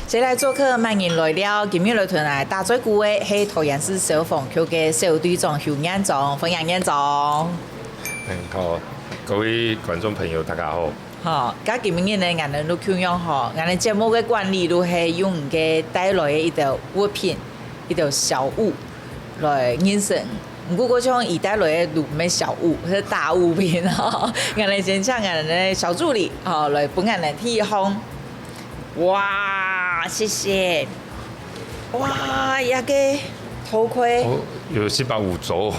先来做客，欢迎来了。今日来团来打最久的是桃园市消防局的小队长邱彦总，欢迎彦总。好，各位观众朋友，大家好。好，今日呢，我们都庆祝吼，我们节目的惯例都是用嘅带来的一道物品，一道小物来认识。不过，我像伊带来的都唔係小物，是大物品吼。我哋先請我哋的小助理吼來幫我哋提供。哇，謝謝。哇，一個頭盔。哦，有450組。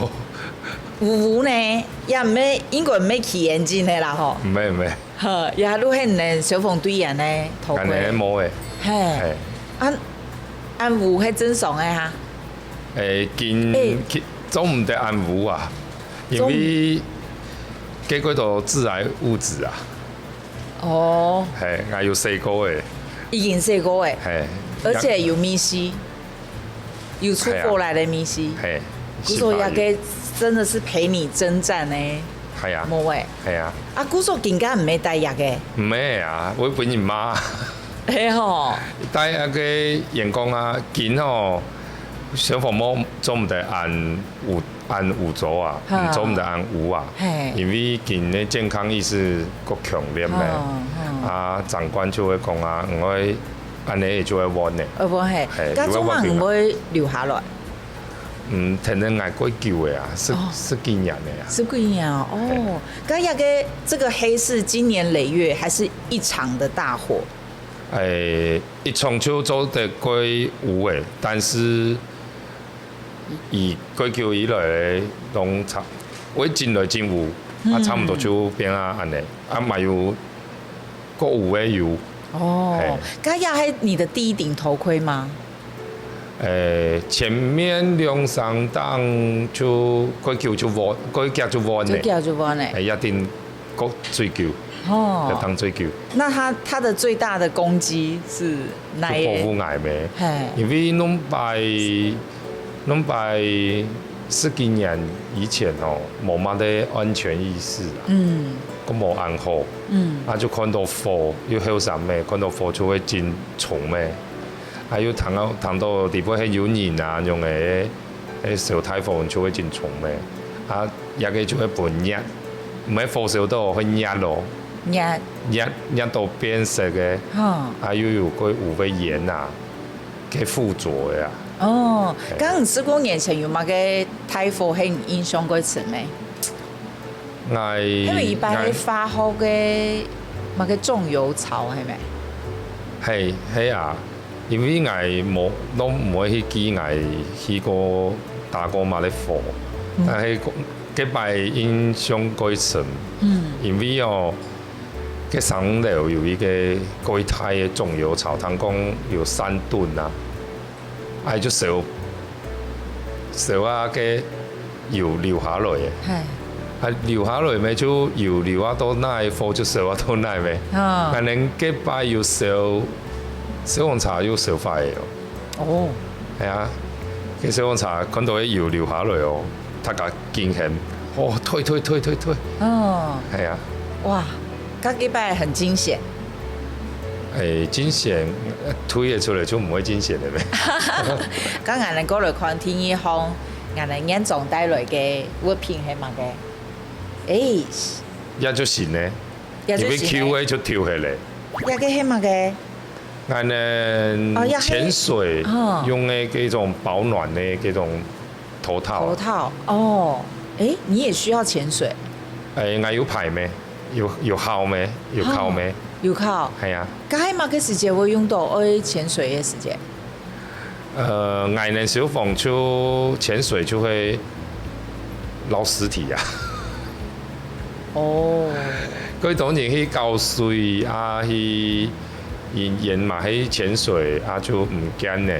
有呢，也唔係應該唔係起眼鏡的啦吼。唔係。呵，也都係人消防隊員的頭盔。人哋冇嘅。係。按有係正常的哈。總唔得按有啊，因為嗰個度致癌物質啊。哦。係，我有試過嘅。已經試過誒。係。而且有密西，有出過來的密西。係。古說也個真的是陪你征戰呢。係啊。冇誒。係啊。啊，古說更加唔係帶藥嘅。唔係啊，我本人媽。係吼。帶那個員工啊，見吼。消防膜總唔得按有組啊，總唔得按有啊，因為見咧健康意識夠強烈咩，啊長官就會講啊，唔會安尼就會穩嘅。係，家中啊唔會留下來。天然愛過久嘅啊，十幾年嘅啊。十幾年啊，哦，咁一個這個黑是經年累月，還是一場的大火？一場就做得過有嘅，但是。以過久以來，攏差，我進來真有，啊差唔多就變啊安尼，啊嘛有個有嘅有。哦，咁也係你的第一頂頭盔嗎？前面2、3檔就過久就彎，過腳就彎咧。過腳就彎咧。一定過最久。哦。一檔最久。那它的最大的攻擊是哪一個？保護癌咩？因為弄擺10幾年以前哦，冇乜的安全意識啊，咁冇安好，就看到火要後生咩，看到火就會進重咩，還有談到地方係有人啊，用嘅小太陽就會進重咩，一個就會半熱，唔係火燒到會熱咯，熱到變色嘅，還有個有個鹽啊，嘅附着嘅啊。哦，咁10多年前有乜嘅大火係影響過次未？因為一般係發酵嘅乜嘅重油槽係咪？係啊，因為我都唔會去記去過打過乜嘅火，但係嗰擺影響過次，因為嘅上流有一個過大嘅重油槽，聽講有3噸啊。就燒啊嘅油流下來嘅，流下來咪就油流啊到奶，火就燒啊到奶咪。但係幾擺要燒消防車要燒快嘅哦。係啊，嘅消防車看到啲油流下來哦，大家驚險，推。哦。係啊。哇，嗰幾擺很驚險。驚險推咗出嚟就唔會驚險嘅咩？咁我哋過來看天一方，我哋演總帶來嘅物品係乜嘅？一就線咧，因為 Q 就跳起嚟。一個係乜嘅？我哋潛水用嘅嗰種保暖嘅嗰種頭套。頭套哦，你也需要潛水？我有牌咩？有考咩？有考咩？有考。係啊。咁係乜嘅時間會用到潛水嘅時間？我哋消防就潛水就會撈屍體啊。哦。佢當然去搞水啊，去人嘛去潛水啊，就唔驚嘅，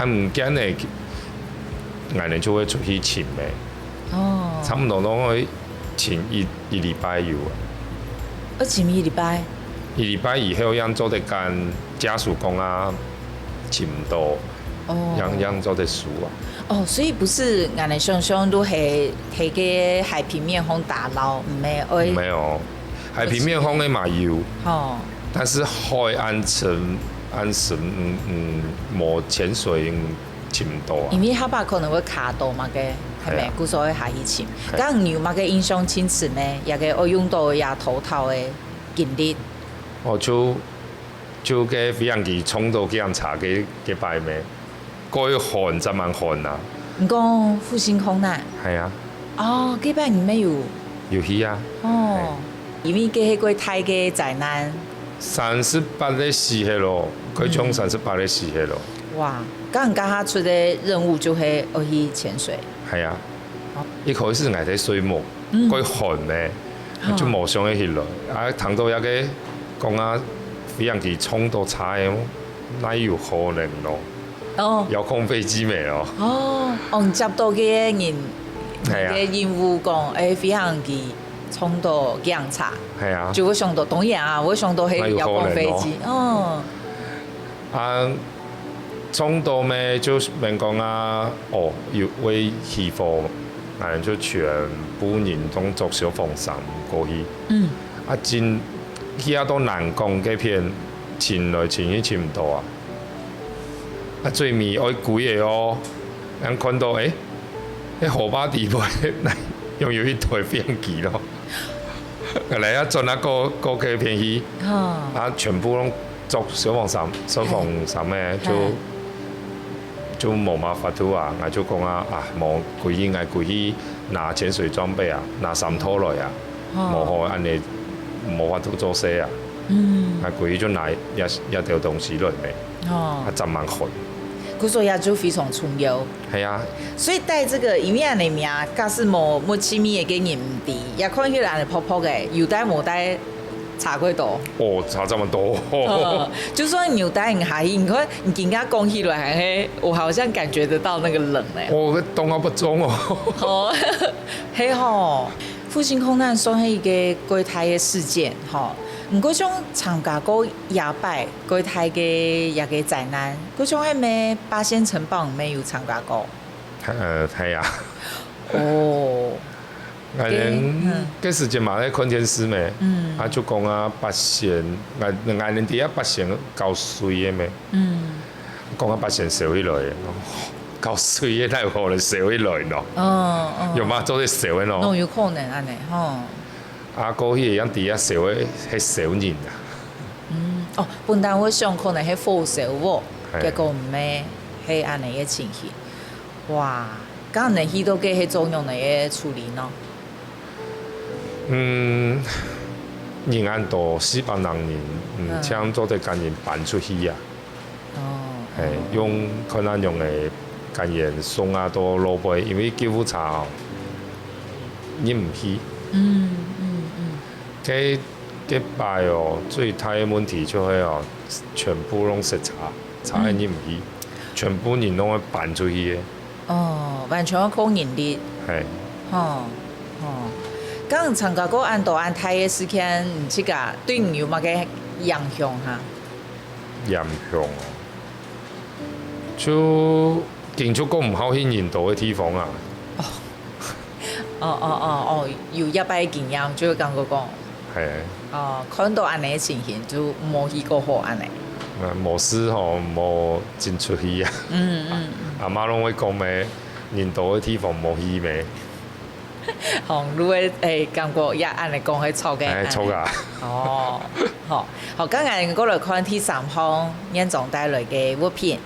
唔驚嘅，我哋就會出去潛嘅。哦。差唔多都會潛一禮拜有啊。潛一禮拜。一禮拜以後，樣做得間家屬工啊，潛唔到，樣做得熟啊。哦，所以不是我哋想象都係喺個海平面上打撈，唔係。沒有，海平面上嘅嘛有。哦。但是海岸層安神无潜水潜唔到啊。因为下巴可能会卡到嘛嘅，系咪？故所以下去潜。咁你有嘛嘅印象深刻咩？也嘅我用到也头头嘅经历。哦，就嘅飛行機衝到檢查嘅擺咩？過去寒就蠻寒啊。唔講復興空難。係啊。哦，幾擺你咩有？有去啊。哦，因為嘅係個大嘅災難。38日死嘅咯，佢衝38日死嘅咯。哇！咁人家下出嘅任務就係去潛水。係啊。一開始係喺水幕，過去寒咧，就冇想起來。啊，聽到一個講啊，飛行機衝到差嘅，哪有可能咯？哦。遙控飛機未咯？哦，on接到嘅人嘅任務講，飛行機衝到檢查。係啊。就會想到，當然啊，會想到係遙控飛機。哦。啊，衝到咩就明講啊，哦，要會起火，人就全部人都做小風扇過去。嗯。啊，真。去啊，都難講嗰片潛來潛去潛唔到啊！啊，最尾愛貴嘅哦，人看到迄河巴地位用有一台飛行機咯，嚟啊轉啊個嘅片去，啊全部攏做小風扇咩就冇辦法度啊！我就講啊冇貴去愛貴去拿潛水裝備啊，拿三套來啊，冇好安尼。冇法度做事啊！啊，佢就拿一條東西落嚟，啊，真蠻寒。佢說也就非常重要。係啊。所以帶這個因為安尼名，假使冇親密嘅人唔知，也看起來安尼泡泡嘅，有帶冇帶差幾多？哦，差這麼多。就算有帶唔下去，你看你更加講起來，係我好像感覺得到那個冷咧。哦，凍啊不中哦。哦，係吼。復興空難算係一個幾大嘅事件，吼。唔過種參加過野擺幾大嘅一個災難，嗰種係咩八仙城堡唔咩有參加過？係啊。哦。我哋嗰時陣嘛咧看電視咩，啊就講啊八仙，我哋啲啊八仙夠水嘅咩，講啊八仙燒起來嘅。夠水嘅，太有可能燒起來咯。有嘛做啲燒嘅咯。有可能安尼，吼。啊，過去樣底下燒嘅係燒人啊。哦，本來我想可能係火燒喎，結果唔係，係安尼嘅情形。哇，咁安尼去到嘅係怎樣嘅處理呢？人安多400人，請做啲工人搬出去啊。係用可能用嘅。工人送啊到路背，因為救護車哦，你唔去。嗰擺哦，最大嘅問題就係哦，全部攏識查你唔去，全部人攏會搬出去嘅。哦，完全要靠人力。係。咁參加過安大安泰嘅事件，唔知個對你有乜嘅影響哈？影響就。建築工唔好去人道嘅地方啊！有一擺經驗就咁個講。係。看到安尼嘅情形就冇去過好安尼。冇事吼，冇進出去啊。阿媽攏會講咩？人道嘅地方冇去咩？如果感覺也安尼講係錯嘅。錯㗎。好，今日過來看第3項人總帶來嘅物品，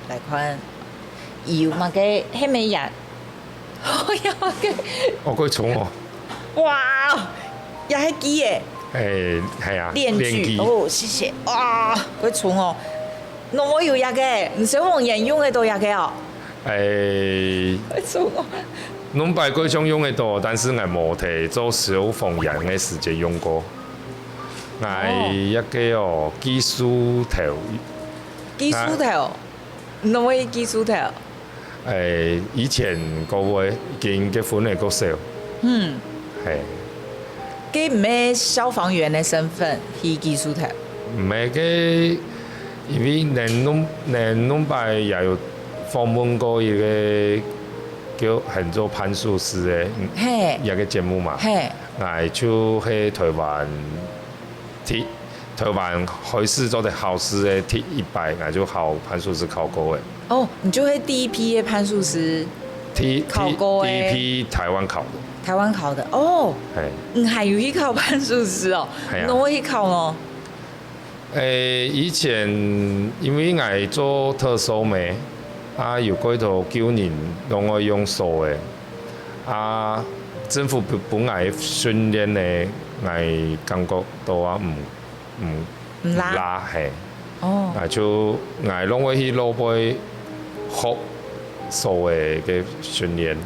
來看。有嘛嘅係咩人？有嘛嘅？佢重哦！哇！又係機嘅。係啊。鏈鋸哦，謝謝。哇！佢重哦，我有嘢嘅，唔少紅人用嘅都有嘅哦。佢重哦。儂擺嗰種用嘅多，但是我冇提做小紅人嘅時間用過。我一個哦技術頭。技術頭，儂會技術頭？以前個位見結婚嘅個時候，係。佢唔係消防員嘅身份，係技術頭。唔係嘅，因為恁擺也有訪問過一個叫很多潘術師嘅一個節目嘛，我就喺台灣台湾海事做的考试的第100，俺就考攀树师考过的。哦，你就会第一批的攀树师考过的。第一批台湾考的。台湾考的哦。嘿。还有去考攀树师哦。系啊。那我去考哦。以前因为俺做特搜的，啊有几套9年拢爱用手的，啊政府本来训练的，俺感觉都唔拉嘿。哦。啊就俺拢会去落杯学手的训练。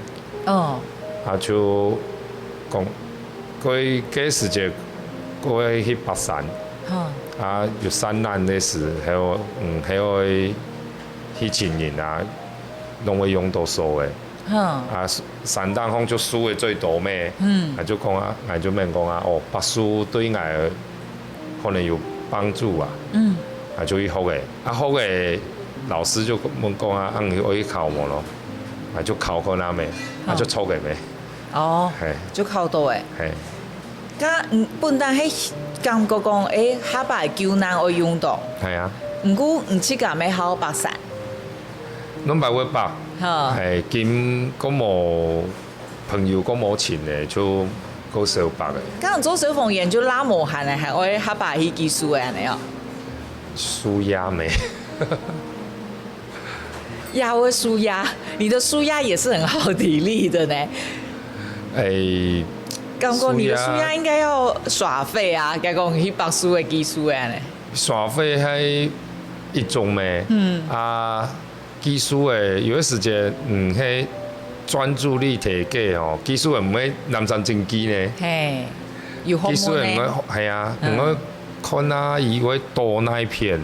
哦。啊就讲，嗰时节，我会去北山。啊，有山难的时，还有去青年啊，拢会用到手的。啊，山丹方就输的最多咩？啊就讲啊，俺就免讲啊，哦，白书对俺可能有帮助啊。啊就去学的，啊学的老师就问讲啊，我去考我咯，啊就考过那咩，啊就错的咩。哦。就考到诶。嘿。甲本单迄感觉讲，下摆救难我用到。系啊。毋过毋去甲要考白山。拢白会白。好。系兼个无朋友个无钱的，就够小白的。刚做小凤眼就拉磨汗的，还我下摆迄技术的安尼哦。舒压没。压会舒压，你的舒压也是很耗体力的呢。感觉你的舒压应该要耍废啊，加讲去白书的技术安尼。耍废系一种咩？啊，技术的有的时间，迄专注力提高哦，技术的唔会南山正机呢。嘿，有技术的唔会系啊，唔会看啊，伊会多那一片。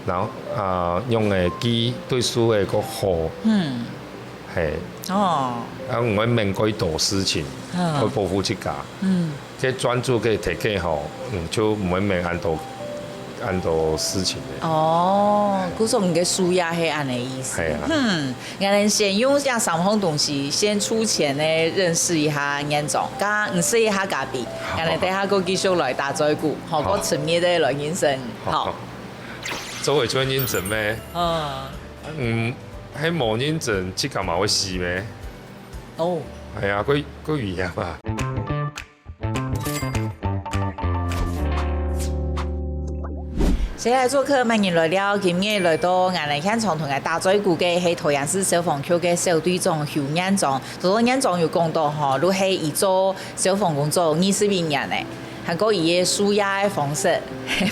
然后用的机对书的个好。嘿。哦。啊，唔会面过多事情，会保护自家。即专注可以提高吼，就唔会面按到事情的。哦，古说唔嘅舒压系安尼意思。系啊。俺哋先用下三方东西，先出钱呢认识一下眼种，加认识一下家己，俺哋等下个继续来打嘴鼓，好个层面的来认识。好。做会做认真咩？喺无认真，即干嘛会死咩？哦，系啊，佢语言啊。谁来做客？欢迎来了，今日来到俺哋现场同俺打嘴鼓嘅系桃园市消防局嘅小队长邱彦壮。做彦壮有讲到吼，都系伊做消防工作20几年咧，还个伊嘅舒压嘅方式，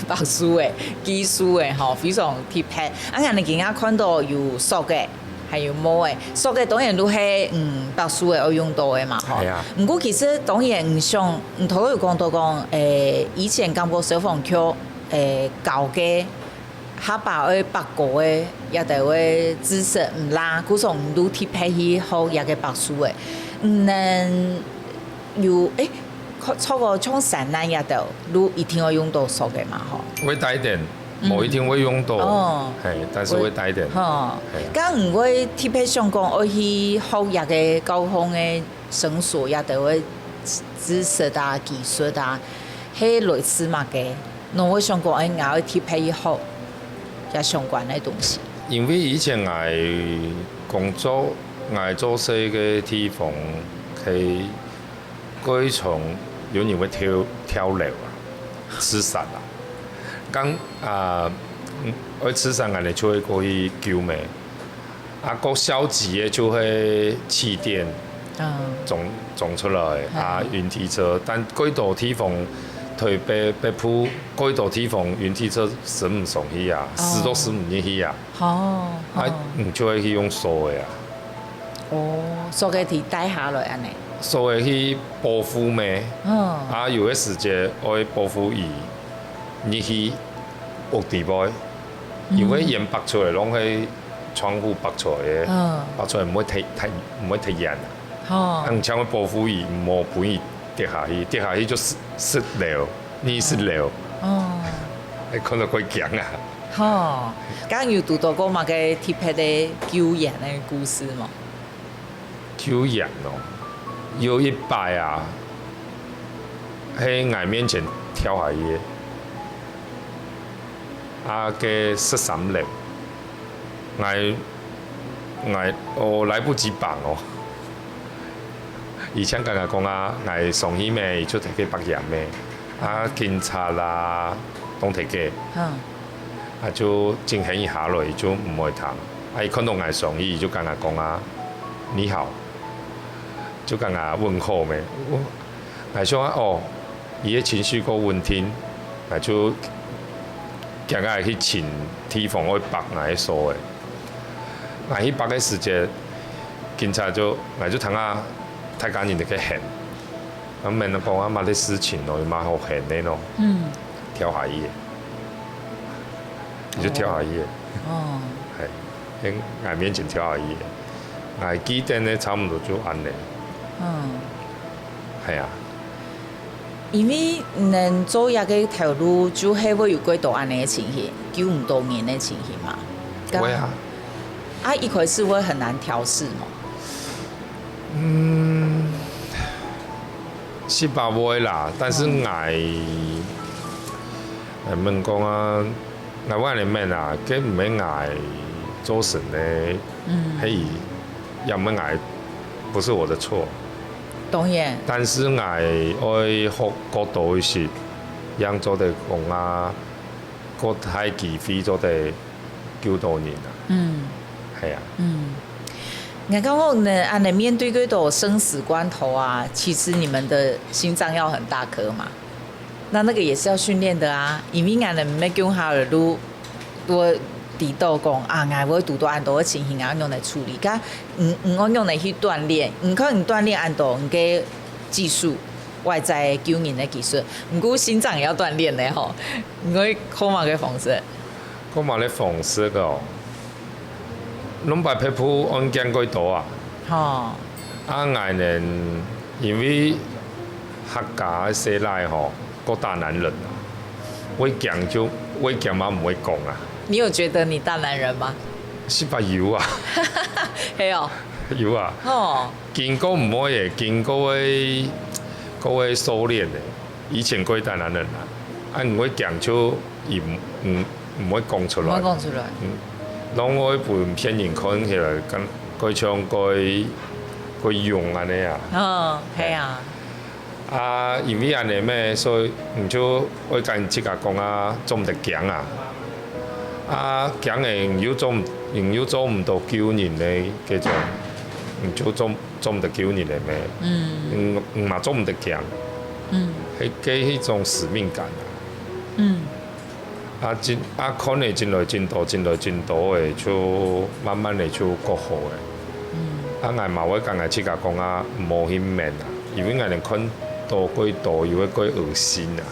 白书嘅、技术嘅吼，非常贴切。俺哋今日看到有熟嘅。还有毛诶，所嘅当然都系白书诶，我用到诶嘛吼。不过其实当然唔想，头有讲到讲以前感觉消防局教嘅下把诶白过诶，也得会知识唔拉，古上唔都贴配去好也嘅白书诶，能有超过从山南也得，都一定要用到熟嘅嘛吼。会带点。某一天会用到，但是会带点。咁唔会特别想讲，我去学业嘅交通嘅绳索，也都会知识啊、技术啊，系类似嘛嘅。那我想讲，我会特别去学也相关嘅东西。因为以前我工作，我做些嘅地方，係嗰種有人會跳樓啊、自殺啊。我吃上眼的就会过去救命，个消极的就会气垫，撞出来云梯车，但几道地方退被铺，几道地方云梯车驶唔上去啊，驶都驶唔进去啊，就会去用锁的啊。哦，锁嘅係帶下來安尼。鎖嘅去保護咩？有嘅時間我會保護伊。你去屋地位，因為煙拔出來，攏係窗戶拔出來嘅，拔出來唔會太煙啊。像會保護伊，唔好俾伊跌下去，跌下去就失流，你失流。你看到佢強啊！剛有讀到過嘛個特別的救援的故事嘛？救援哦，有一擺啊，喺我面前跳下去。嘅13粒，我来不及绑哦。以前刚刚讲啊，我上去咩，就摕去北洋咩，警察啦，拢摕去，就进行一下落，就唔会谈。伊看到我上去，就刚刚讲啊，你好，就刚刚问候咩，我想哦，伊嘅情绪够稳定，就行下去请提防去绑我嘅所诶。那去绑嘅时间，警察就通啊。太赶紧就去喊，咁问人讲啊，嘛啲事情咯，蛮好喊的咯。跳下伊，你就跳下伊。哦。系，喺俺面前跳下伊，俺记得呢差唔多就安尼。系啊。因为能做一个条路，就系会有几多安尼嘅情形，95多年嘅情形嘛。会啊。一开始会很难调试嘛。是吧？会啦，但是问讲啊，我安尼免啊，佢唔免做成咧，嘿，又唔免不是我的错。当然。但是愛學角度是，讓做哋講啊，個太機會做哋9多年啦。係啊。我刚刚呢，面对这种生死关头啊，其实你们的心脏要很大颗嘛，那个也是要训练的啊。因为俺们没讲好了，我提到讲啊，俺会拄到按多的情形，俺用来处理，我用来去锻炼，可能锻炼按多嘅技术，外在救人的技术，不过心脏也要锻炼的吼。我好嘛嘅方式，好嘛咧方式哦。拢把皮肤案件几多啊？爱人因为客家生来吼，个大男人啊，我讲嘛唔会讲啊。你有觉得你大男人吗？是吧？有啊。系哦。有啊。经过唔可以，经过嗰位修炼的，以前嗰大男人啊，唔会讲就唔会讲出来。唔会讲出来。拢我本片人看起来，佢唱佢用安尼啊。係啊。因為安尼咩，所以唔就我跟即個講啊，做唔得強啊。強嘅又做唔到9年咧，叫做唔就做唔得9年咧咩？唔嘛做唔得強。係幾種使命感啊。可能進來進度誒，就慢慢嚟就過好誒。我嘛會講即個講啊，冇去面啊，因為我哋看多幾多，又會幾惡心啊。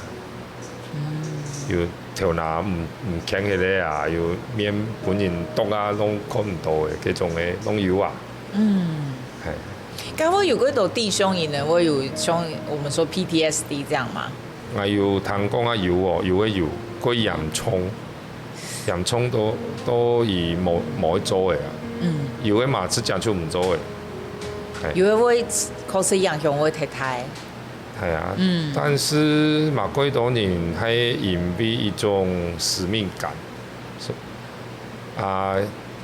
又條牙唔傾起嚟啊，又面本人毒啊，攏看唔到誒，嗰種誒攏有啊。係。剛我有幾多弟兄因呢？我有像我們說 PTSD 這樣嗎？我有聽講啊，有哦，有誒有。個洋葱都以冇做嘅啊，有嘅嘛，只講就唔做嘅。有嘅會確實影響我太太。係啊，但是嘛幾多年係因為一種使命感，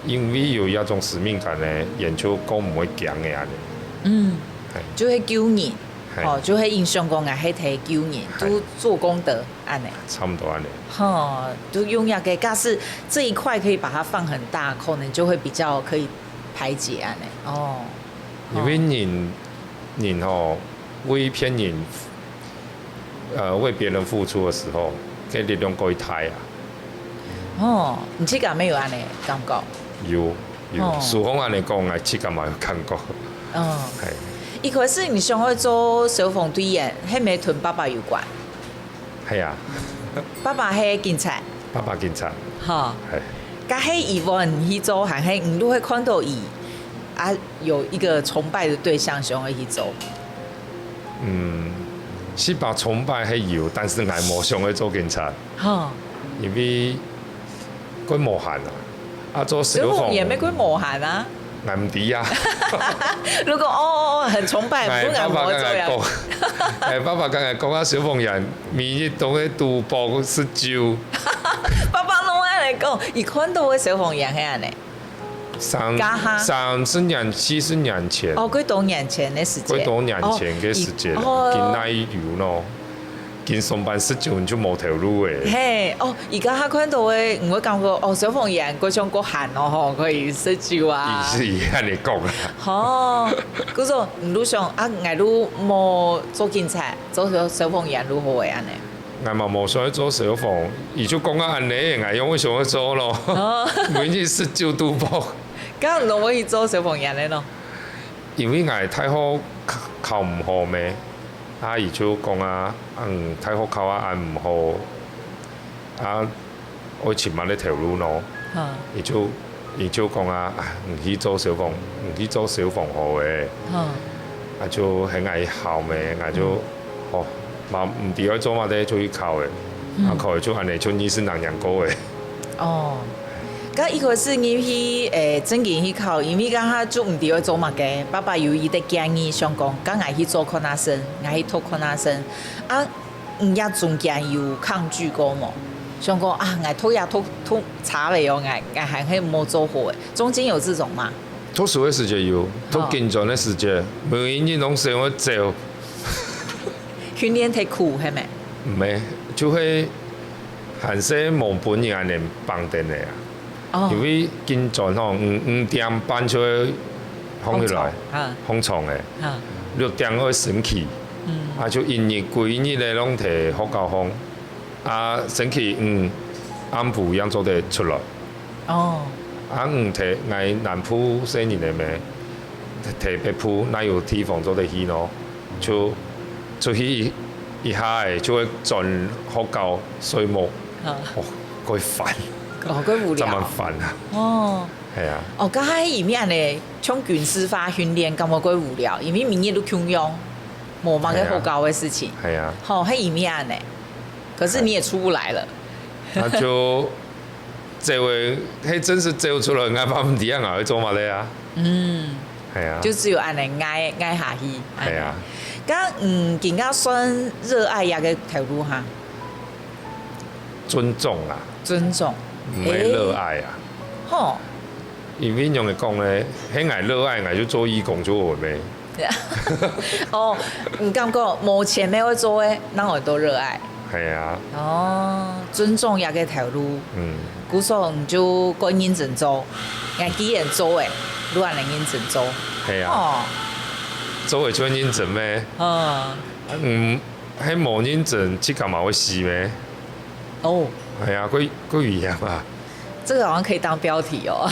因為有一種使命感咧，研究講唔會強嘅啊。就係救人。就係影響講係睇救人，都做功德安尼。差唔多安尼。就用一個假使這一塊可以把它放很大，可能就會比較可以排解安尼。因為人為別人為別人付出的時候，嘅力量過大啊。你這個沒有安尼感覺？有，蘇芳安尼講，我這個嘛有感覺。係。一開始你想去做消防隊員，係咪同爸爸有關？係啊。爸爸係警察。爸爸警察。係。咁係以往去做，還係你都會看到有一個崇拜的對象想去做。是吧？崇拜係有，但是我冇想去做警察。因為佢無限啊，做消防也沒佢無限啊。我唔知啊。如果很崇拜，不然我做呀。爸爸剛才講啊，消防員每日都會賭博是酒。爸爸攏来讲，伊看到的消防员系安尼。30年、40年前。哦，几多年前的时间？几多年前嘅时间，近那一流咯。近上班时就就无条路诶。嘿，哦，而家他看到的，唔會感覺哦，消防員嗰種個汗哦，吼，可以施救啊。是安尼講啦。哦，嗰種唔如想啊，我如冇做警察，做消防員如何會安尼？我嘛冇想去做消防，伊就講啊安尼，我用我想去做咯。每日施救都冇。咁唔可以做消防員咧咯？因為我太好考唔好咩？啊，伊就講啊，太好考啊，唔好，啊，我前晚咧條路咯，伊就講啊，唔去做消防，唔去做消防好嘅，啊就喺藝校咩，我就哦，嘛唔知要做乜嘢就去考嘅，啊考就安尼就醫生人個嘅。哦。咁一開始你去正經去考，因為講他就唔知要做乜嘅，爸爸有伊的建議，想講，咁我去做看下生，我去讀看下生，啊，唔也中間有抗拒過冇？想講啊，我讀也讀差了哦，我還係冇做好嘅，中間有這種嘛？讀書嘅時間有，讀緊張嘅時間，每一年攏想要做。訓練太苦係咪？唔係，就係閒時冇本人嚟幫定你啊。因為緊張吼，5點搬出去放起來，放床嘅，6點要升起，啊就一日規日咧攏摕學校放，啊升起暗晡樣做得出來，啊摕愛南埔生日嘅咩，摕北埔哪有地方做得去咯，就出去一下誒就會轉學校水木，哦，鬼煩。哦，佢無聊。真係煩啊！哦，係啊。哦，咁喺入面咧，從軍事化訓練咁鬼無聊，因為明日都強用，冇乜嘅好搞嘅事情。係啊。好喺入面咧，可是你也出不來了。那就這位，迄真是走出來，我把唔啲啊，去做乜咧啊？嗯。係啊。就只有安尼捱下去。係啊。咁更加算熱愛也嘅條路哈。尊重啊。尊重。唔係熱愛啊！吼，因為用嚟講咧，喺我熱愛，我就做義工做喎咩？哦，唔感覺冇錢咩會做誒，那我都熱愛。係啊。哦，尊重也嘅條路。古時唔就個認真做，我既然做誒，如果能認真做。係啊。哦。做誒就認真咩？喺冇認真，即幹嘛會死咩？哦。係啊，佢一樣啊。這個好像可以當標題哦。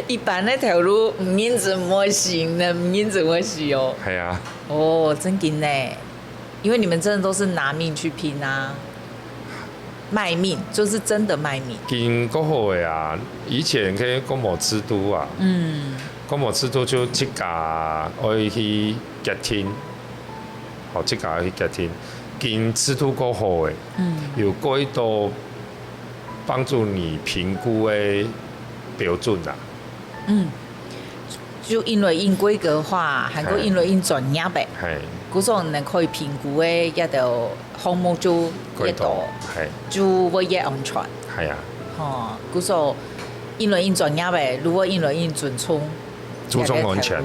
一般那條路唔認真冇行的，唔認真會死哦。係啊。哦，真緊呢，因為你們真的都是拿命去拼啊，賣命，就是真的賣命。緊嗰好嘅啊，以前嘅國務制度啊，國務制度就即家可以去結天，好即家去結天，緊制度嗰好嘅，有幾多？幫助你評估的標準啦。就因為因規格化，還個因為因專業嘅，嗰種能可以評估嘅一條項目就越多，就會越安全。係啊。哦，嗰種因為因專業嘅，如果因為因準聰，注重安全。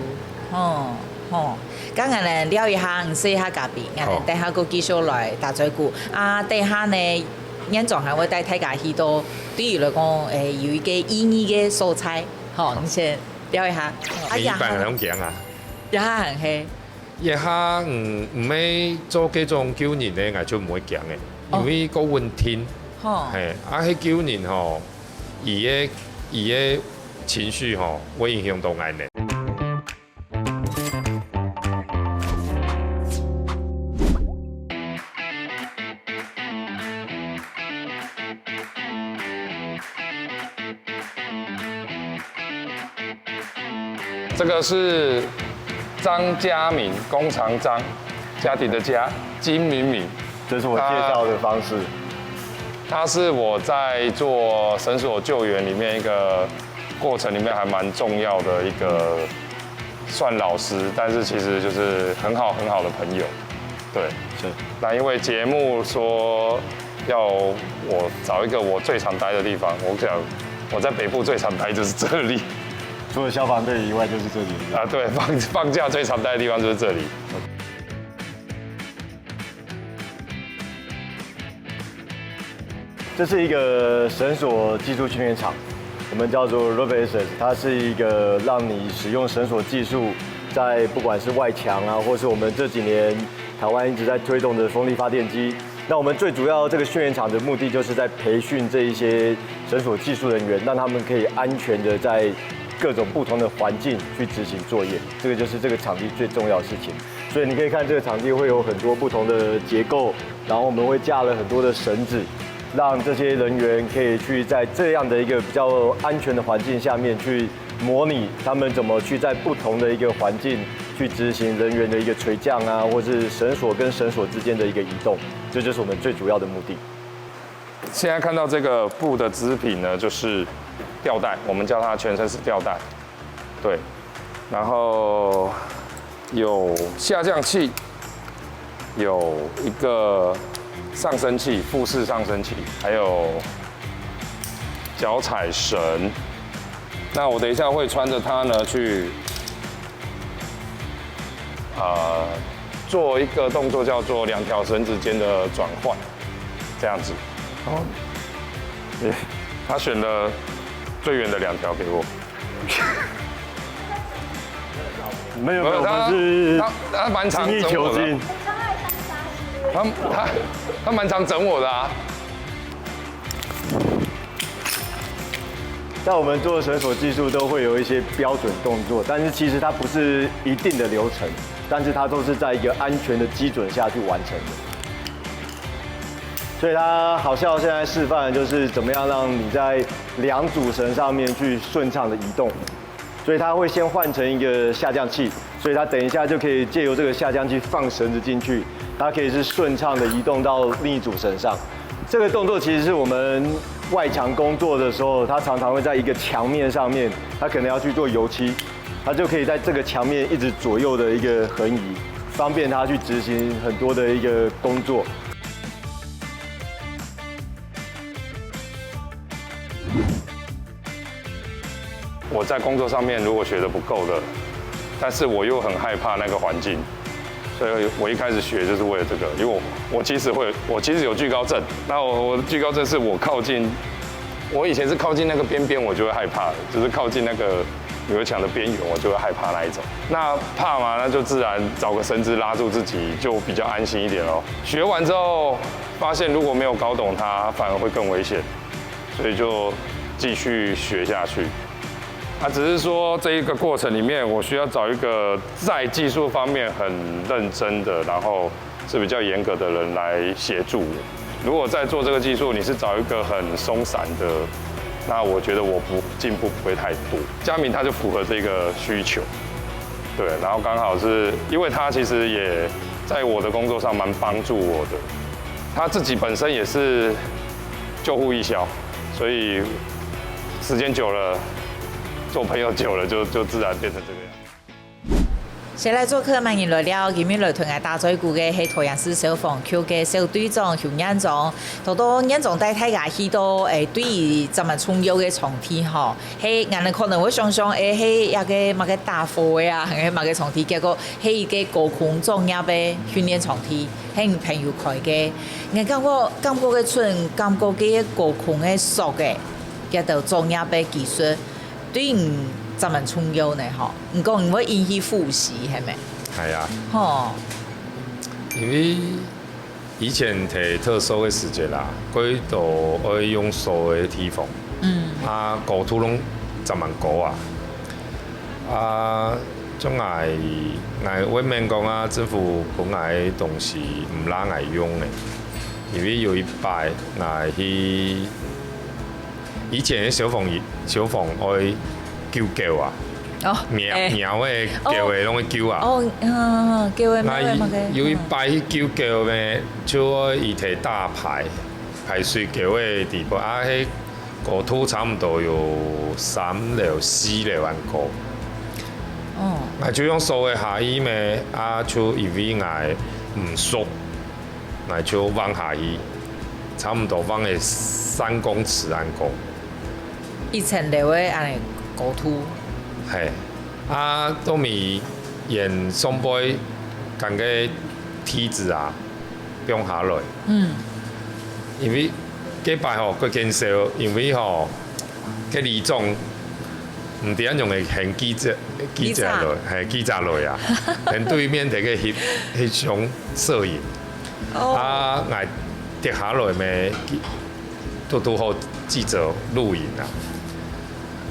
哦。咁我哋聊一下，唔試下隔壁，我哋等下個繼續來打嘴鼓。啊，等下呢？現狀係會帶大家去到對於嚟講，有一個意義嘅素材，好，你先聊一下。一般係咁講啊。一下行去。一下唔係做嗰種救人咧，我就唔會講嘅，因為個問題係喺救人吼，伊嘅情緒吼會影響到我哋。这个是张家敏，弓长张，家庭的家，金敏敏，这是我介绍的方式。他是我在做绳索救援里面一个过程里面还蛮重要的一个算老师，但是其实就是很好的朋友。对，是。那因为节目说要我找一个我最常待的地方，我想我在北部最常待就是这里。除了消防队以外，就是这里啊，对，放假最常待的地方就是这里。这是一个绳索技术训练场，我们叫做 RopeAccess， 它是一个让你使用绳索技术，在不管是外墙啊，或是我们这几年台湾一直在推动的风力发电机。那我们最主要这个训练场的目的，就是在培训这一些绳索技术人员，让他们可以安全的在各种不同的环境去执行作业。这个就是这个场地最重要的事情。所以你可以看这个场地会有很多不同的结构，然后我们会架了很多的绳子。让这些人员可以去在这样的一个比较安全的环境下面去模拟他们怎么去在不同的一个环境去执行人员的一个垂降啊，或是绳索跟绳索之间的一个移动，这就是我们最主要的目的。现在看到这个布的织品呢，就是吊带，我们叫它全身式吊带，对，然后有下降器，有一个上升器、复式上升器，还有脚踩绳。那我等一下会穿着它呢去，做一个动作叫做2条绳子间的转换，这样子。然后，他选了最远的2条给我。没有，我们是他蛮常精益求精。他蛮常整我的啊。在我们做绳索技术都会有一些标准动作，但是其实它不是一定的流程，但是它都是在一个安全的基准下去完成的。所以他好笑现在示范的就是怎么样让你在2组绳上面去顺畅的移动。所以他会先换成一个下降器，所以他等一下就可以借由这个下降器放绳子进去，它可以是顺畅的移动到另一组绳上。这个动作其实是我们外墙工作的时候，它常常会在一个墙面上面，它可能要去做油漆，它就可以在这个墙面一直左右的一个横移，方便它去执行很多的一个工作。我在工作上面如果学的不够的，但是我又很害怕那个环境，所以我一开始学就是为了这个，因为我其实有惧高症，那我的惧高症是我靠近，我以前是靠近那个边边我就会害怕，就是靠近那个女儿墙的边缘我就会害怕那一种。那怕嘛，那就自然找个绳子拉住自己，就比较安心一点咯。学完之后发现如果没有搞懂它，反而会更危险，所以就继续学下去。只是说这一个过程里面，我需要找一个在技术方面很认真的，然后是比较严格的人来协助我。如果在做这个技术，你是找一个很松散的，那我觉得我进步不会太多。佳明他就符合这个需求，对，然后刚好是因为他其实也在我的工作上蛮帮助我的，他自己本身也是救护义消，所以时间久了。做朋友久了就自然变成这个样子。先来做客，欢迎来了，今日来同我打嘴鼓嘅係台陽市消防局嘅小隊長邱彥總，到彥總帶大家去到對於咱們重要嘅場地吼，係人哋可能會想係一個乜嘅大火嘅啊，係乜嘅場地，結果係一個高空作業嘅訓練場地，係朋友開嘅，我感覺嘅村，感覺嘅高空嘅索嘅，叫做作業嘅技術。對咱們重要呢，嗬，唔講唔會引起複習，係咪？係啊。吼，因為以前摕特殊嘅時節啦，佢都愛用數嘅地方，高土攏10萬高啊，種愛外面講啊，政府本來東西唔讓愛用嘅，因為有一擺愛去。以前的消防愛救啊，苗的救的攏會救啊。救的那有一擺去救呢，就伊摕大排水救的地步啊，迄高土差不多有3到4萬高。就用數的下衣呢，就因為愛唔熟，就往下衣。差不多放的3公尺安高。一层就会安尼高凸。嘿，啊，都咪沿松杯赶个梯子啊，用下来。因为几摆吼，佮减少，因为吼，佮李总唔点用个现记者落，记者落啊，连对面摕个翕相摄影，啊，挨跌下来咩，拄好记者录影啊。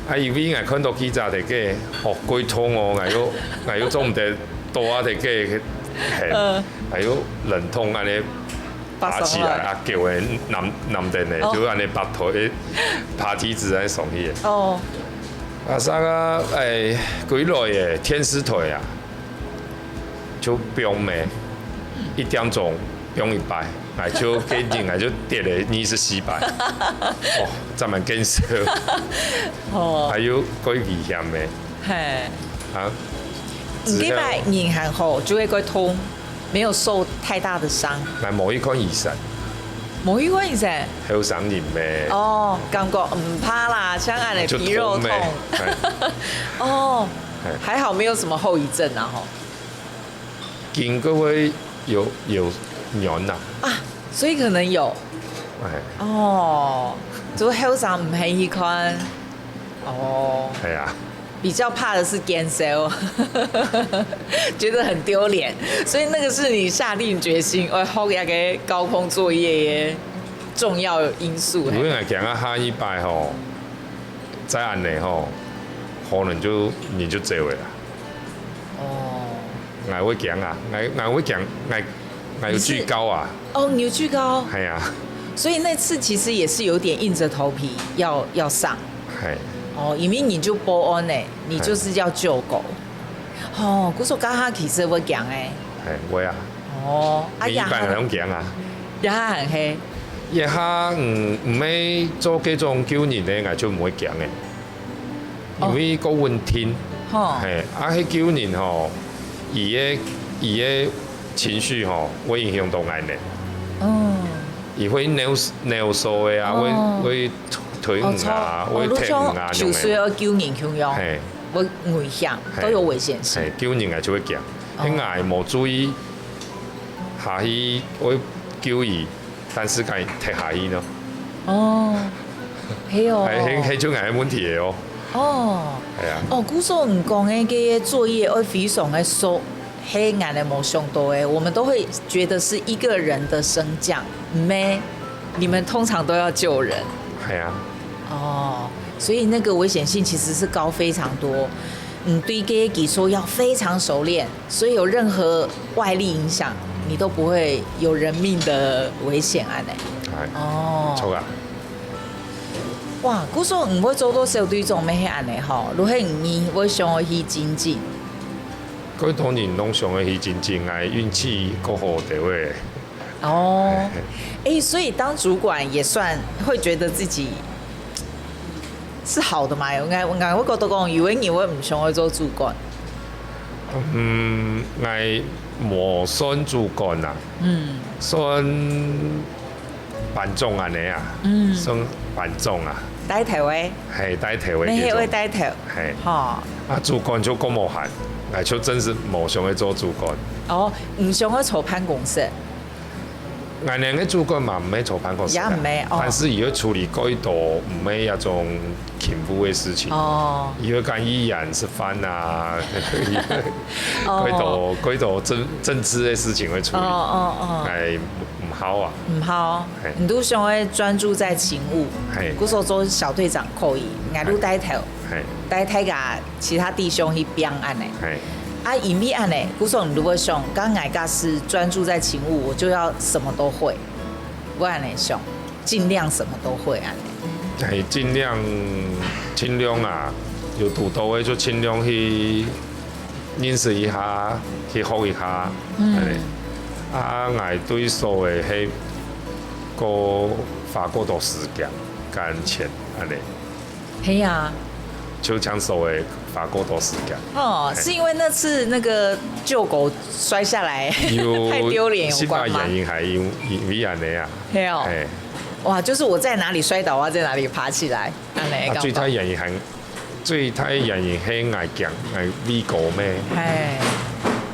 啊，因为挨看到记者摕个，哦，鬼痛哦，挨要做唔得多啊，摕个现，挨要冷痛安尼。爬起来啊，叫的男人的，就安尼拔腿爬梯子来上去的。哦。啊，啥个几类的天使腿啊，就冰咩，1点钟冰1摆，哎就给人哎就跌了24摆。哦，这么减少。哦。还有几危险的。嘿。啊。礼拜人还好，就会个痛。没有受太大的伤。来某一款医生，某一款医生，好伤人咩？哦，感觉唔怕啦，像俺的皮肉痛。哦，还好没有什么后遗症啊吼。经过会有软呐。啊，所以可能有。哦，就好伤唔系一款。哦。系啊。比较怕的是 cancel， 觉得很丢脸，所以那个是你下定决心要学一个高空作业的重要因素。如果来讲啊，下一摆吼，再安尼吼，可能你就这位啦。哦。我会讲啊，我会讲，我有巨高啊。哦，你有巨高。系啊。所以那次其实也是有点硬着头皮要上。系。哦，因为你就保安呢，你就是要救狗。哦，古说刚哈其实会讲哎。系，会啊。哦，啊呀。一般人讲啊。也很黑。也哈唔要做这种救人的，我就唔会讲诶。因为个温听。哦。系，啊，迄救人吼，伊个情绪吼，会影响到俺呢。哦。伊会扭手的啊，会。腿啊，会踢啊，就需要救人救用，会危险，都有危险性。救人啊就会讲，迄爱无注意下去会救伊，但是该踢下去咯。哦，系哦，迄种爱问题的哦。哦，系啊。哦，古说唔讲诶，个作业会非常的熟，黑暗的无上多诶，我们都会觉得是一个人的升降，没，你们通常都要救人。系啊。哦，所以那个危险性其实是高非常多。对这个技术要非常熟练，所以有任何外力影响，你都不会有人命的危险安尼。哦。错啊。哇，古说唔会做多小队种咩迄安尼吼，如果你会想去精进。佢当然拢想去精进，哎，运气够好地位。哦。所以当主管也算会觉得自己。是好的嘛？我覺得講，如果你會唔想去做主管，我無算主管啊，算班長安尼啊，算班長啊，帶頭嘅，係帶頭嘅，你係會帶頭，係，嚇，啊主管就咁無閒，我就真是無想去做主管。哦，唔想去坐辦公室。我哋嘅主管嘛，唔係坐辦公室，也唔係，但是伊要處理幾多唔係一種勤務嘅事情。哦。伊要跟議員食飯啊，幾多政治嘅事情會處理。係唔好啊。唔好，你都想要專注在勤務。係。嗰時候做小隊長可以，我都帶頭。係。帶睇下其他弟兄去邊安尼。係。啊，因為安尼，古說你如果想，剛我家是專注在勤務，我就要什麼都會。我安尼想，盡量什麼都會安尼。係盡量啊，有拄到嘅就盡量去認識一下，去學一下。啊，我對所謂係個花過多時間跟錢安尼。係啊。就講所謂花過多時間。哦，是因為那次那個救狗摔下來太丟臉有關嗎？原因係因為安尼啊。係哦。哇，就是我在哪里摔倒，我在哪里爬起来，安尼最睇人係最睇人係愛講愛美國咩？哎，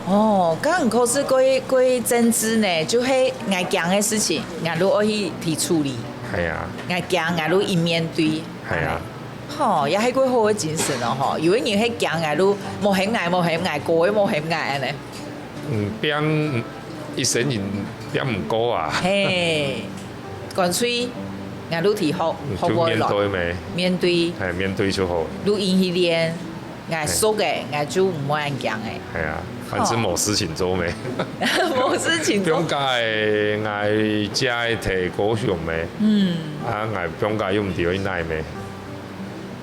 哦，咁唔可是佢政治呢，就係愛講嘅事情，愛路可以去處理，係啊，愛講愛路一面對，係啊。吼，也係佢好嘅精神咯，吼，因為你係講愛路冇險愛過嘅冇險愛呢。邊一生人邊唔過啊？嘿，乾脆愛路提好，好就面對咩？面對，係面對就好。路引去練，愛熟嘅，愛就唔會講嘅。係啊，反正冇事情做咩？冇事情做。中介愛食嘅提高上咩？啊，愛中介又唔掉去奈咩？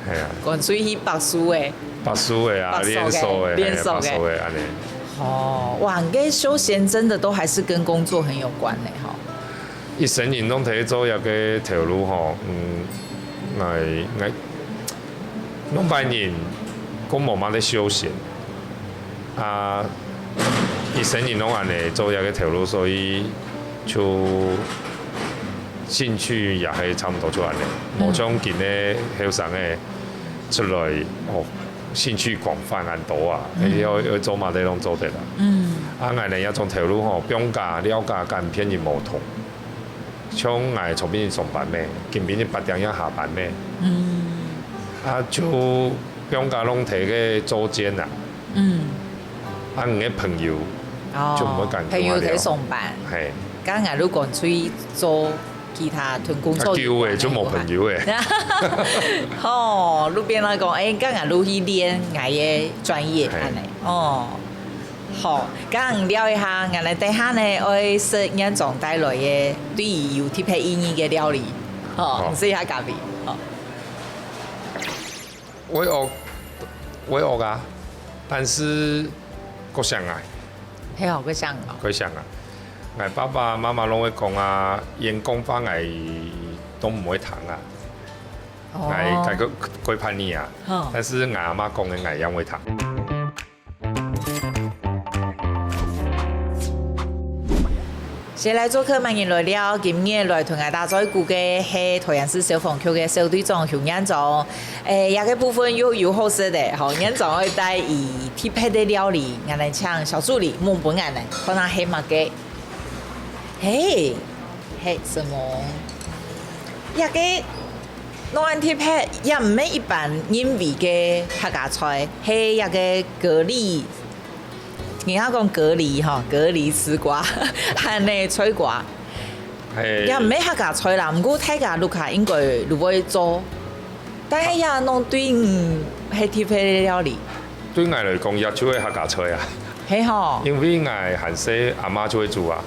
係啊。乾脆去白書嘅。白書嘅啊，連鎖嘅，連鎖嘅，安尼。哦，哇，你嘅休閒真的都還是跟工作很有關咧，吼。一生人攏睇做一個條路吼，攏班人講無乜咧休閒，啊，一生人攏安尼做一個條路，所以就興趣也係差唔多就安尼，無像見咧後生嘅出來哦。興趣廣泛很多啊，要做乜嘢攏做得啦。啊，我哋一種條路吼，表價了解間偏而無同。像我從邊上班咩，見邊啲8點一下班咩。啊，就表價攏提嘅租間啊。啊，我嘅朋友就唔會間朋友喺上班。係。咁我都乾脆做。其他團工作叫嘅就冇朋友嘅。哦，路邊來講，咁我路去練我嘅專業安尼。哦，好，咁聊一下，我哋等下呢，我食人種帶來嘅對於有特別意義嘅料理。哦，試下咖啡。哦。我學啊，但是我想啊。係好，我想啊。佢想啊。我爸爸媽媽攏會講啊，員工翻嚟都唔會談啊，我佢叛逆啊，但是我阿媽講嘅我一樣會談。先來做客萬人來了，今日來同我打咗一句嘅係台南市消防局嘅小隊長熊院長，一個部分有好食的，好院長會帶以特別的料理，我哋請小助理問本案嚟，可能係乜嘅？嘿，什麼？一個攞特別也唔係一般人味嘅客家菜，係一個蛤蜊。人家講蛤蜊吼，蛤蜊絲瓜，係呢菜瓜，也唔係客家菜啦。唔過大家路下應該都會做，但係也弄對係特別嘅料理。對我嚟講，也就係客家菜啊。係吼。因為我係細阿媽就會煮啊。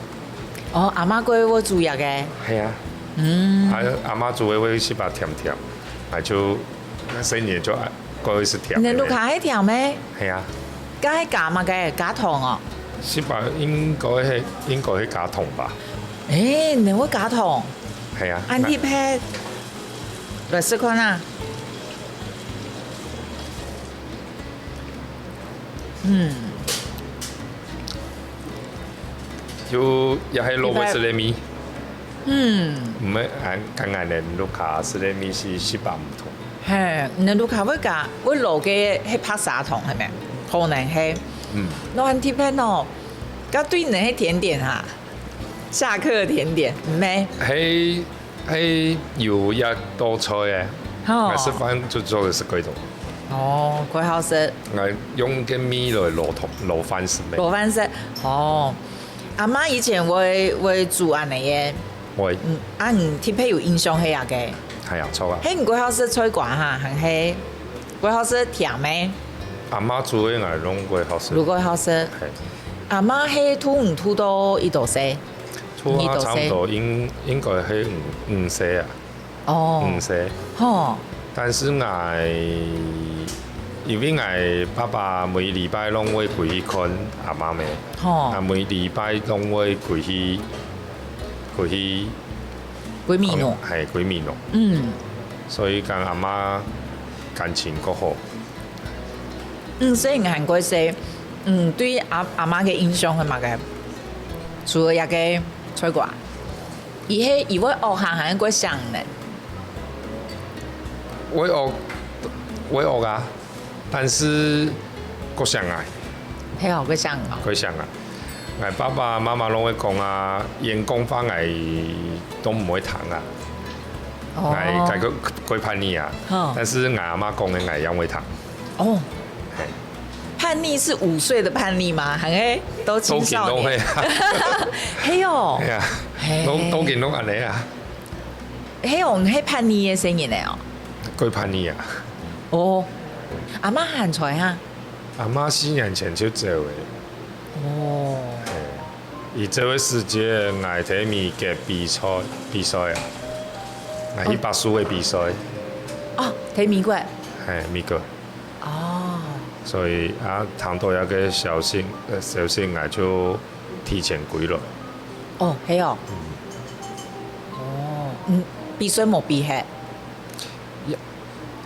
哦，阿媽佢會煮嘢嘅。係啊。阿媽煮嘅會是把甜甜，係就細年就嗰會是甜。你路下係甜咩？係啊。梗係加乜嘅？加糖哦。是吧？應該係加糖吧？你會加糖？係啊。安貼片來試看啊。就也係羅威斯雷米。唔係跟我哋路卡斯雷米是吧唔同。係，你路卡會加會落嘅係拍砂糖係咪？可能係，攞安貼片哦，咁對你係甜點嚇，下課甜點唔係？係有一道菜嘅，我食飯就做嘅是嗰種。哦，佢好食。我用嘅米來攞飯食咩？攞飯食，哦，阿媽以前會煮安尼嘅。會。你貼片有印象係啊嘅？係啊，錯啊。係唔鬼好食菜瓜嚇，係鬼好食甜咩？阿媽煮嘅我攏會好食。如果好食，係。阿媽係吐到一度食。吐啊，差唔多應該係5歲啊。哦。5歲。哦。但是因為我爸爸每禮拜攏會回去看阿媽咩。哦。每禮拜攏會回去。閨蜜咯。係閨蜜咯。所以跟阿媽感情夠好。所以韓國食，對阿媽嘅印象係乜嘅？除了一個菜瓜，伊迄伊会学行还过想呢？我学啊，但是我想啊，迄学过想哦。我想啊，我爸爸妈妈拢会讲啊，员工方我都唔会谈啊。我改过叛逆啊，但是我阿妈讲的我一样会谈。哦，叛逆是5岁的叛逆吗？还是都青少年？都会啊。嘿哟，系啊，都见拢安尼啊。嘿哟，迄叛逆的声音呢哦。过叛逆啊。哦，阿妈喊出来哈。阿妈4年前就走的。哦。伊这位世界我睇咪嘅比赛啊，我去巴苏的比赛。哦，睇美國。係美國。哦。所以啊，糖豆有個小心我就提前歸來。哦，係哦。哦，比賽冇比hết。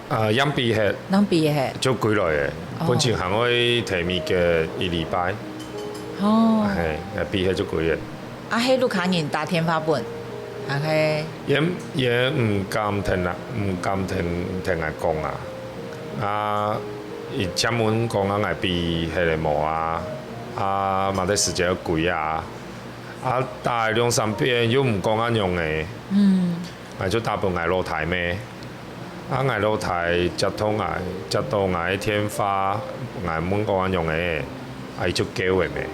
飲比hết。飲比hết。就歸來嘅，本前行去提咪嘅1禮拜。哦。係，比hết就歸來。啊，迄盧卡人打天花板，還係。也唔敢聽啊，唔敢聽我講啊。啊，伊專門講啊，我比迄個無啊，啊，嘛啲時間貴啊，啊，打2-3遍又唔講啊用嘅。我就大部分落台咩？啊，我落台接到我天花，我冇講啊用嘅，啊，伊就叫嘅咩？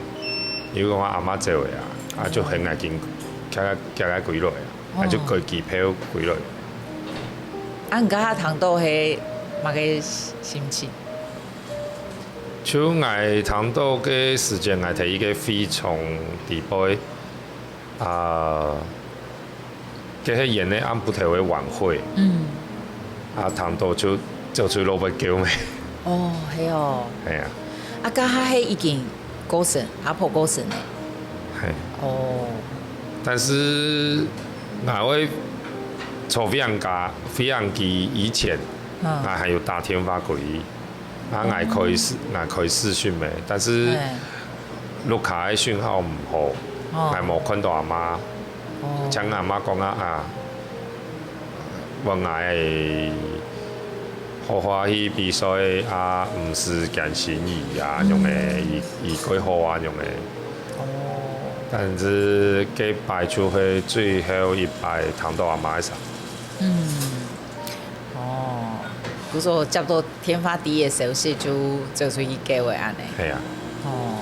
如果我阿媽做嘅啊，就很愛見，加歸來啊，啊就改機票歸來。啊，唔家糖豆係乜嘅心情？就我糖豆嘅時間，我睇伊個非常地杯啊，嘅係演嘅安布提嘅晚會。啊，糖豆就做老闆叫咩？哦，係哦。係啊。啊，家下係已經過身，阿婆過身咧。係。哦。但是我會坐飛行機以前，我還有打電話過去，啊，我可以視訊嘅，但是錄卡嘅訊號唔好，我冇看到阿媽。將阿媽講啊，我係好歡喜比賽啊，唔是揀心意啊，用嘅伊幾好啊用嘅。但是佢擺出去最後一擺糖豆阿媽上。哦，嗰個接到天花地嘅消息就做出去機會安尼。係啊。哦。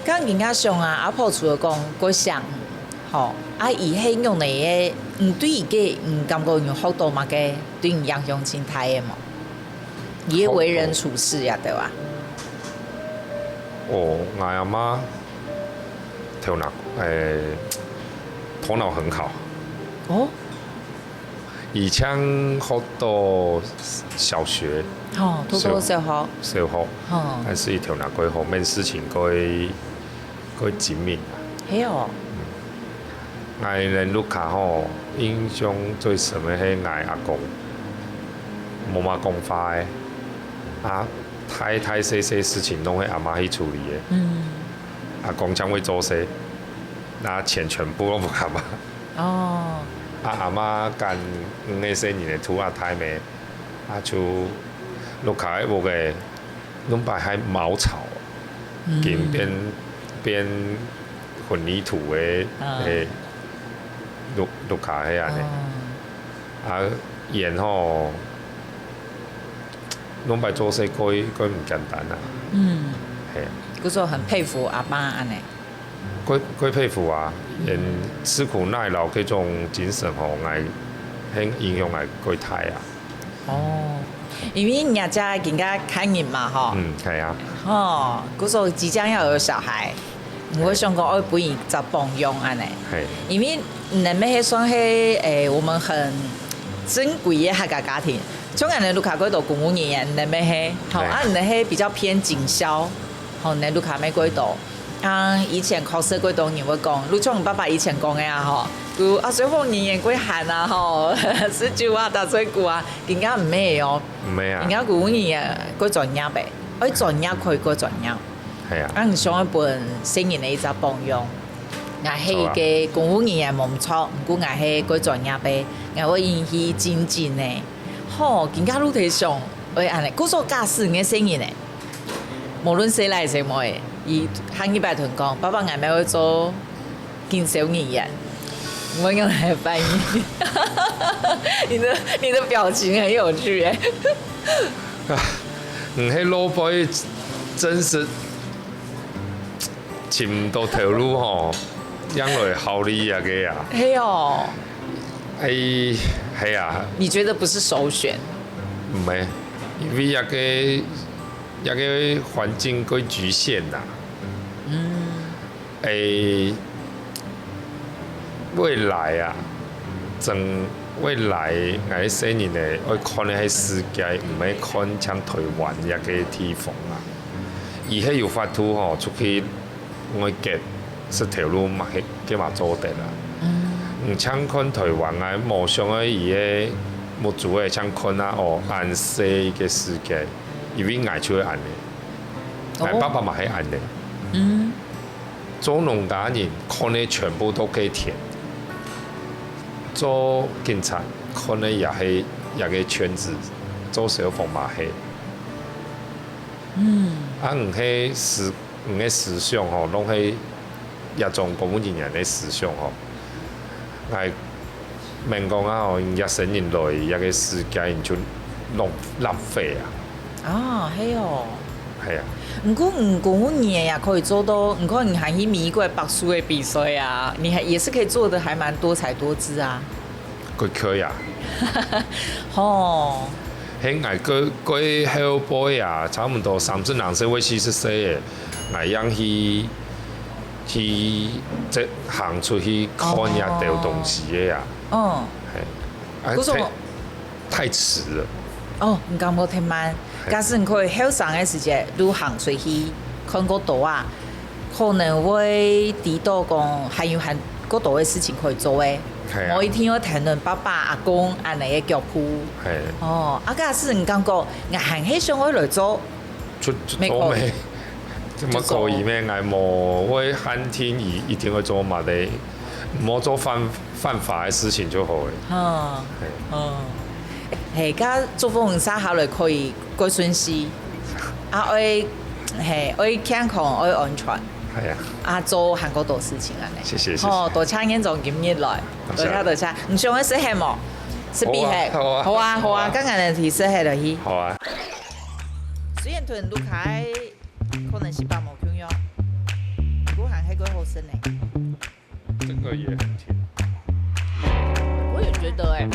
剛人家上啊，阿婆除了講個想。吼，啊，伊迄用嚟嘅，對伊個感覺有好多嘛個對影響真大嘅嘛。伊嘅為人處事呀，對吧？哦，我阿媽頭腦很好。哦。以前好多小學。哦，都小學。小學。但是伊頭腦幾好，咩事情幾精明啊。係哦。我連盧卡吼印象最深嘅係我阿公，冇乜講法嘅，啊，太細事情攏係阿媽去處理嘅。阿公將會做事，拿錢全部都唔阿媽。哦。阿媽幹那些年嘅土阿太咩，就盧卡嘅無嘅，攏擺喺茅草，變混凝土嘅錄卡係安尼，啊然後攏擺做事佢唔簡單啊。係啊。嗰時候很佩服阿媽安尼。佢佩服啊，人吃苦耐勞嗰種精神吼，我很影響我太啊。哦，因為人家人家看人嘛吼。係啊。哦，嗰時候即將要有小孩。我想講，我不宜做幫傭安尼，因為咱們迄算係我們很珍貴的客家家庭，像咱的盧卡幾多公務人員，咱們係，好啊，咱係比較偏警消，好，咱盧卡咩幾多，啊，以前考試幾多人會講，如像我爸爸以前講的啊，吼，佢啊水貨人員幾閒啊，吼，19啊，打水鼓啊，人家唔咩哦，唔咩啊，人家公務人員幾專業唄，我專業佢幾專業。啊！你上一本新年的一隻幫傭，我是个公务人员冇錯，不過我是個專業的，我會引起精進的。好，更加路途上，會安尼，嗰種駕駛嘅聲音呢，無論誰來誰麼嘅，伊行一百團講，爸爸我咪會做警消人員，我用來翻譯。你的表情很有趣誒。迄老輩真是尋到條路吼。養來好利啊個啊！係哦，係啊。你覺得不是首選？唔係，因為一個環境佢局限啦。未來啊，未來我細年咧，我看咧喺世界，唔係看像台灣一個地方啊。而係有法度吼出去我結。是條路嘛，佢嘛做得啦。唔像看台灣啊，無上嘅伊個物主嘅像看啊安西嘅世界，因為愛就會安尼，愛爸爸嘛係安尼。做農家人看咧全部都給田，做警察看咧也係一個圈子，做消防嘛係。唔係思想吼，攏係。一種公務人員嘅思想吼，係明講啊吼，一生人來一個世界，然就浪費啊。哦，係哦。係啊。唔過公務人員也可以做到，唔過你還去美國讀書嘅比賽啊，你還也是可以做得還蠻多彩多姿啊。佢可以啊。哦。喺佢後輩啊，差唔多30歲或40歲嘅，我樣去即行出去看一條東西嘅啊。哦。係。嗰種太遲了。哦，唔敢冇聽慢。假使你可以後生嘅時節，你行出去看嗰度啊，可能會知道講還有嗰度嘅事情可以做誒。我一天我談論爸爸阿公安尼嘅腳步。係。哦，假使你感覺我行起上去來做，做咩？咁可以咩？我冇會喊天一定會做乜嘅，唔好做犯法嘅事情就好嘅。係，而家做風沙考慮可以過順時，愛健康愛安全。係啊。做韓國多事情啊！謝謝。哦，多請眼仲今日來，多請。唔想去食係冇？食必係。好啊，今日嘅提示係落去。好啊。水源屯路開。可能是8毛圈喲，不過還係個好深呢。這個也很甜。我也覺得哎。